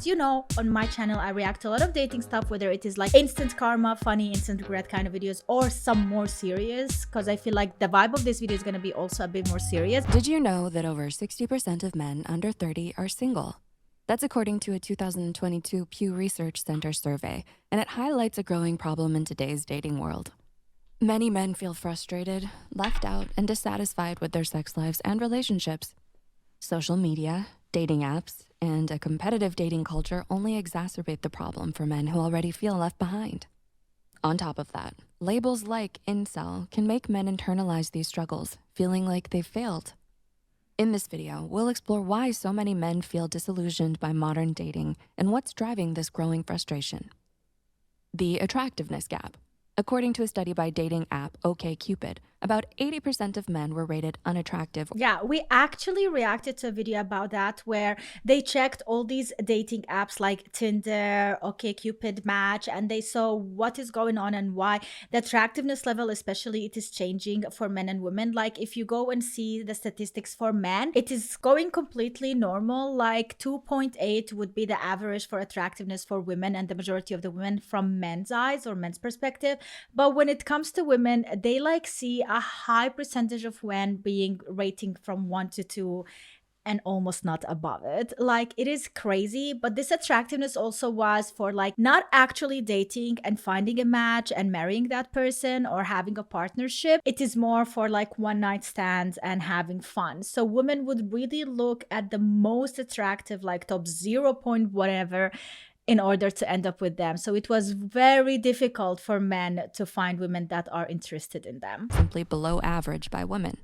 As you know, on my channel, I react to a lot of dating stuff, whether it is like instant karma, funny, instant regret kind of videos, or some more serious, because I feel like the vibe of this video is going to be also a bit more serious. Did you know that over 60% of men under 30 are single? That's according to a 2022 Pew Research Center survey, and it highlights a growing problem in today's dating world. Many men feel frustrated, left out, and dissatisfied with their sex lives and relationships. Social media, dating apps, and a competitive dating culture only exacerbate the problem for men who already feel left behind. On top of that, labels like incel can make men internalize these struggles, feeling like they've failed. In this video, we'll explore why so many men feel disillusioned by modern dating and what's driving this growing frustration. The attractiveness gap. According to a study by dating app OkCupid, about 80% of men were rated unattractive. Yeah, we actually reacted to a video about that where they checked all these dating apps like Tinder, OkCupid, Match, and they saw what is going on and why the attractiveness level, especially, it is changing for men and women. Like if you go and see the statistics for men, it is going completely normal. Like 2.8 would be the average for attractiveness for women, and the majority of the women from men's eyes or men's perspective. But when it comes to women, they like see a high percentage of men being rating from 1 to 2 and almost not above it. Like it is crazy, but this attractiveness also was for like not actually dating and finding a match and marrying that person or having a partnership. It is more for like one night stands and having fun. So women would really look at the most attractive, like top 0 point whatever, in order to end up with them. So it was very difficult for men to find women that are interested in them. Simply below average by women.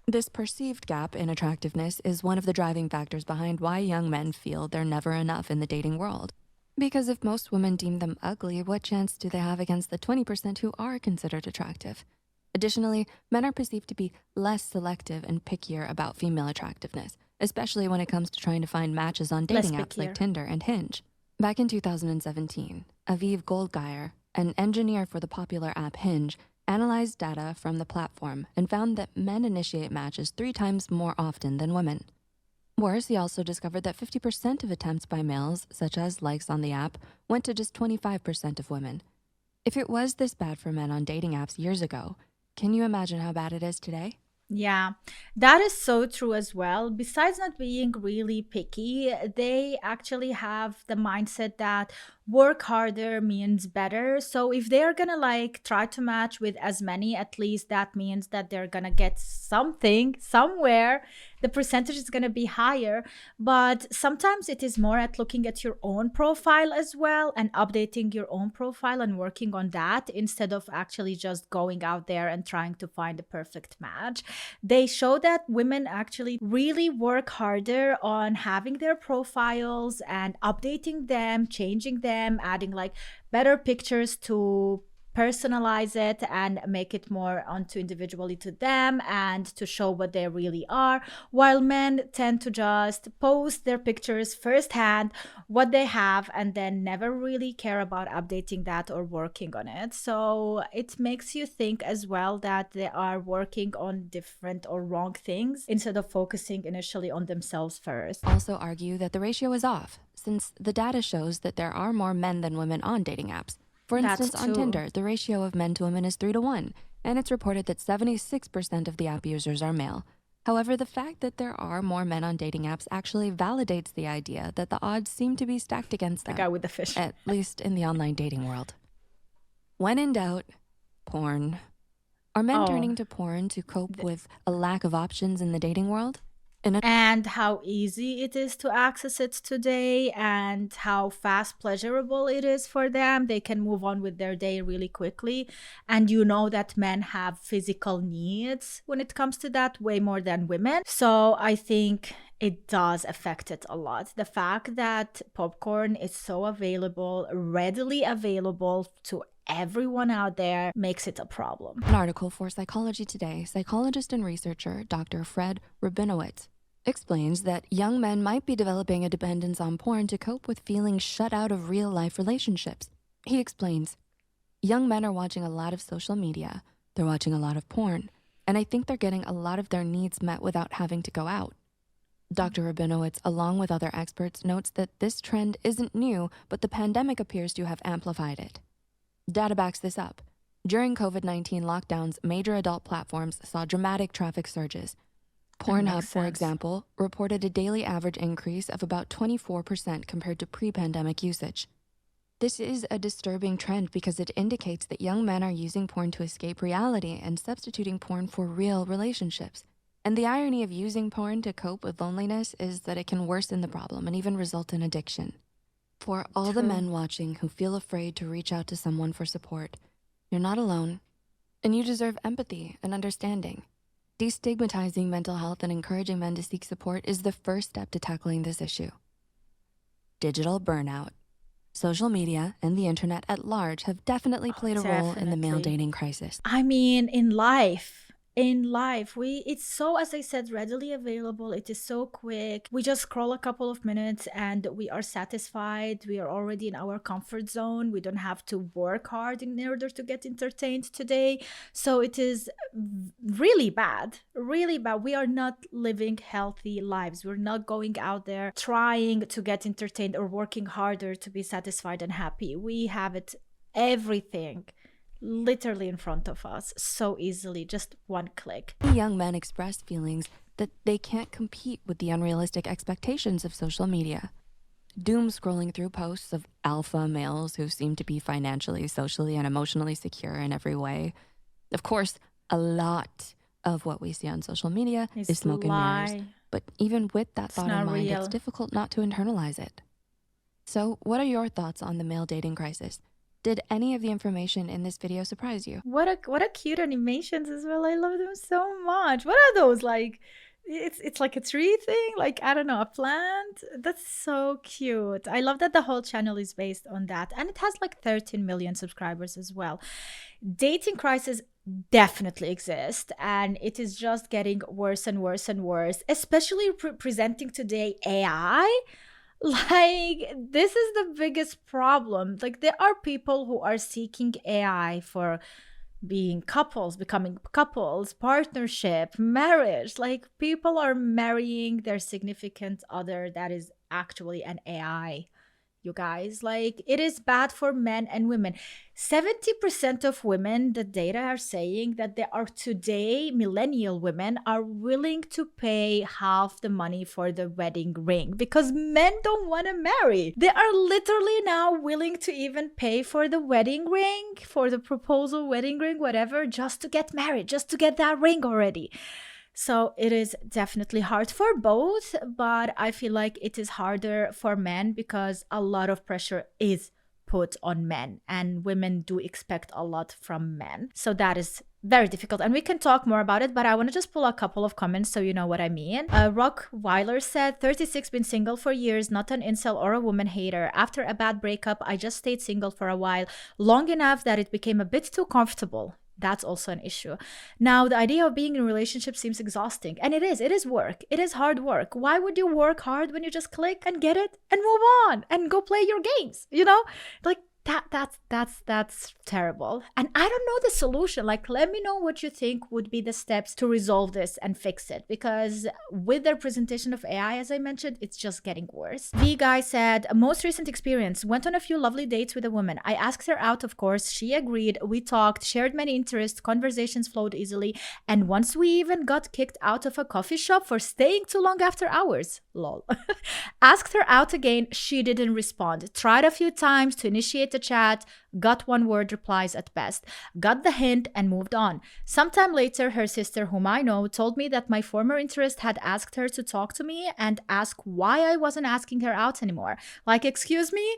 This perceived gap in attractiveness is one of the driving factors behind why young men feel they're never enough in the dating world. Because if most women deem them ugly, what chance do they have against the 20% who are considered attractive? Additionally, men are perceived to be less selective and pickier about female attractiveness, especially when it comes to trying to find matches on dating apps like Tinder and Hinge. Back in 2017, Aviv Goldgeier, an engineer for the popular app Hinge, analyzed data from the platform and found that men initiate matches 3 times more often than women. Worse, he also discovered that 50% of attempts by males, such as likes on the app, went to just 25% of women. If it was this bad for men on dating apps years ago, can you imagine how bad it is today? Yeah, that is so true as well. Besides not being really picky, they actually have the mindset that work harder means better. So if they're gonna like try to match with as many, at least that means that they're gonna get something somewhere. The percentage is gonna be higher. But sometimes it is more at looking at your own profile as well and updating your own profile and working on that instead of actually just going out there and trying to find the perfect match. They show that women actually really work harder on having their profiles and updating them, changing them, adding like better pictures to personalize it and make it more onto individually to them and to show what they really are, while men tend to just post their pictures firsthand, what they have, and then never really care about updating that or working on it. So it makes you think as well that they are working on different or wrong things instead of focusing initially on themselves first. Also argue that the ratio is off, since the data shows that there are more men than women on dating apps. For instance, on Tinder, the ratio of men to women is 3 to 1, and it's reported that 76% of the app users are male. However, the fact that there are more men on dating apps actually validates the idea that the odds seem to be stacked against them. The guy with the fish. At least in the online dating world. When in doubt, porn. Are men turning to porn to cope with a lack of options in the dating world? And how easy it is to access it today and how fast pleasurable it is for them. They can move on with their day really quickly. And you know that men have physical needs when it comes to that way more than women. So I think it does affect it a lot. The fact that popcorn is so available, readily available to everyone out there, makes it a problem. An article for Psychology Today, psychologist and researcher Dr. Fred Rabinowitz explains that young men might be developing a dependence on porn to cope with feeling shut out of real-life relationships. He explains, young men are watching a lot of social media, they're watching a lot of porn, and I think they're getting a lot of their needs met without having to go out. Dr. Rabinowitz, along with other experts, notes that this trend isn't new, but the pandemic appears to have amplified it. Data backs this up. During COVID-19 lockdowns, major adult platforms saw dramatic traffic surges. Pornhub, for example, reported a daily average increase of about 24% compared to pre-pandemic usage. This is a disturbing trend because it indicates that young men are using porn to escape reality and substituting porn for real relationships. And the irony of using porn to cope with loneliness is that it can worsen the problem and even result in addiction. For all the men watching who feel afraid to reach out to someone for support, you're not alone, and you deserve empathy and understanding. Destigmatizing mental health and encouraging men to seek support is the first step to tackling this issue. Digital burnout. Social media and the internet at large have definitely played a role in the male dating crisis. I mean, in life, it's so, as I said, readily available. It is so quick. We just scroll a couple of minutes and we are satisfied. We are already in our comfort zone. We don't have to work hard in order to get entertained today. So it is really bad, really bad. We are not living healthy lives. We're not going out there trying to get entertained or working harder to be satisfied and happy. We have it, everything, literally in front of us so easily, just one click. Young men express feelings that they can't compete with the unrealistic expectations of social media. Doom scrolling through posts of alpha males who seem to be financially, socially, and emotionally secure in every way. Of course, a lot of what we see on social media is smoke and mirrors. But even with that thought in mind, it's difficult not to internalize it. So what are your thoughts on the male dating crisis? Did any of the information in this video surprise you? What a cute animations as well. I love them so much. What are those? Like, it's like a tree thing, like, I don't know, a plant. That's so cute. I love that the whole channel is based on that, and it has like 13 million subscribers as well. Dating crisis definitely exist, and it is just getting worse and worse and worse, especially presenting today AI. Like, this is the biggest problem. Like, there are people who are seeking AI for being couples, becoming couples, partnership, marriage. Like, people are marrying their significant other that is actually an AI. You guys, like, it is bad for men and women. 70% of women, the data are saying that there are today, millennial women are willing to pay half the money for the wedding ring because men don't want to marry. They are literally now willing to even pay for the wedding ring, for the proposal wedding ring, whatever, just to get married, just to get that ring already. So it is definitely hard for both, but I feel like it is harder for men because a lot of pressure is put on men, and women do expect a lot from men. So that is very difficult, and we can talk more about it, but I want to just pull a couple of comments so you know what I mean. Rockweiler said, 36, been single for years, not an incel or a woman hater. After a bad breakup, I just stayed single for a while, long enough that it became a bit too comfortable. That's also an issue. Now, the idea of being in a relationship seems exhausting. And it is work. It is hard work. Why would you work hard when you just click and get it and move on and go play your games? You know, like that's terrible. And I don't know the solution. Like, let me know what you think would be the steps to resolve this and fix it, because with their presentation of AI, as I mentioned, it's just getting worse. The guy said, most recent experience, went on a few lovely dates with a woman. I asked her out, of course. She agreed. We talked, shared many interests, conversations flowed easily, and once we even got kicked out of a coffee shop for staying too long after hours. Lol. Asked her out again. She didn't respond. Tried a few times to initiate the chat, got one-word replies at best, got the hint and moved on. Sometime later, her sister, whom I know, told me that my former interest had asked her to talk to me and ask why I wasn't asking her out anymore. Like, excuse me?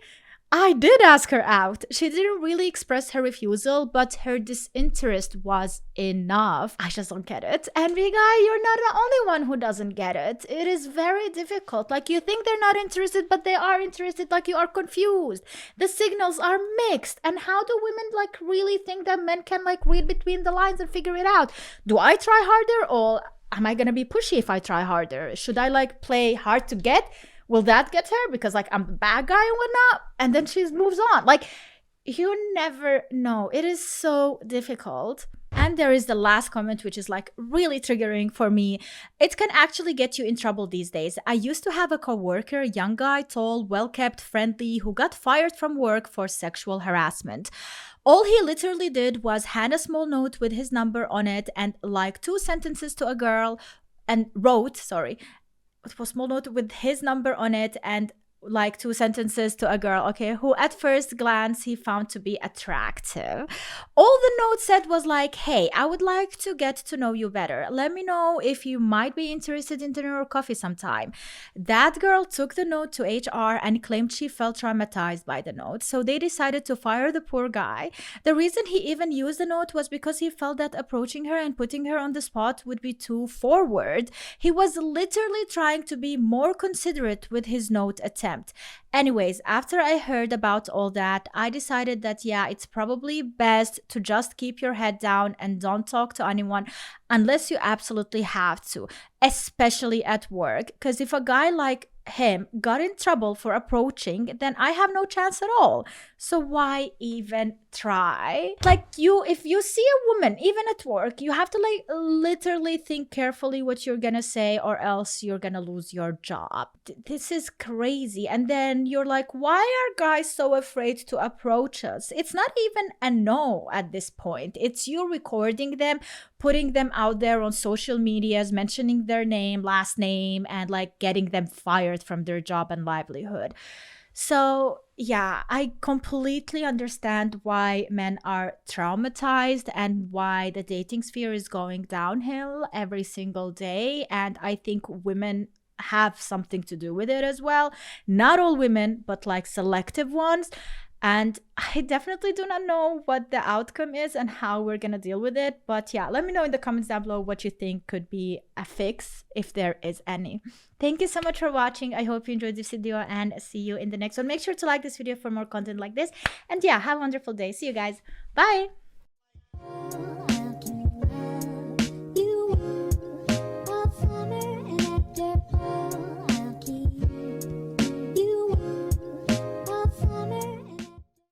I did ask her out. She didn't really express her refusal, but her disinterest was enough. I just don't get it. And big guy, you're not the only one who doesn't get it. It is very difficult. Like, you think they're not interested, but they are interested. Like, you are confused. The signals are mixed. And how do women like really think that men can like read between the lines and figure it out? Do I try harder, or am I gonna be pushy if I try harder? Should I like play hard to get? Will that get her because like I'm the bad guy and whatnot? And then she moves on. Like, you never know. It is so difficult. And And there is the last comment, which is like really triggering for me. It can actually get you in trouble these days. I used to have a coworker, young guy, tall, well-kept, friendly, who got fired from work for sexual harassment. All he literally did was hand a small note with his number on it and like two sentences to a girl and wrote, sorry, it was a small note with his number on it and like two sentences to a girl, okay, who at first glance he found to be attractive. All the note said was like, hey, I would like to get to know you better. Let me know if you might be interested in dinner or coffee sometime. That girl took the note to HR and claimed she felt traumatized by the note, so they decided to fire the poor guy. The reason he even used the note was because he felt that approaching her and putting her on the spot would be too forward. He was literally trying to be more considerate with his note attempt. Anyways, after I heard about all that, I decided that yeah, it's probably best to just keep your head down and don't talk to anyone unless you absolutely have to, especially at work. Because if a guy like him got in trouble for approaching, then I have no chance at all. So why even try? Like if you see a woman, even at work, you have to like literally think carefully what you're gonna say or else you're gonna lose your job. This is crazy. And then you're like, why are guys so afraid to approach us? It's not even a no at this point. It's you recording them, putting them out there on social medias, mentioning their name, last name, and like getting them fired from their job and livelihood. So yeah, I completely understand why men are traumatized and why the dating sphere is going downhill every single day. And I think women have something to do with it as well. Not all women, but like selective ones. And I definitely do not know what the outcome is and how we're going to deal with it. But yeah, let me know in the comments down below what you think could be a fix, if there is any. Thank you so much for watching. I hope you enjoyed this video and see you in the next one. Make sure to like this video for more content like this. And yeah, have a wonderful day. See you guys. Bye.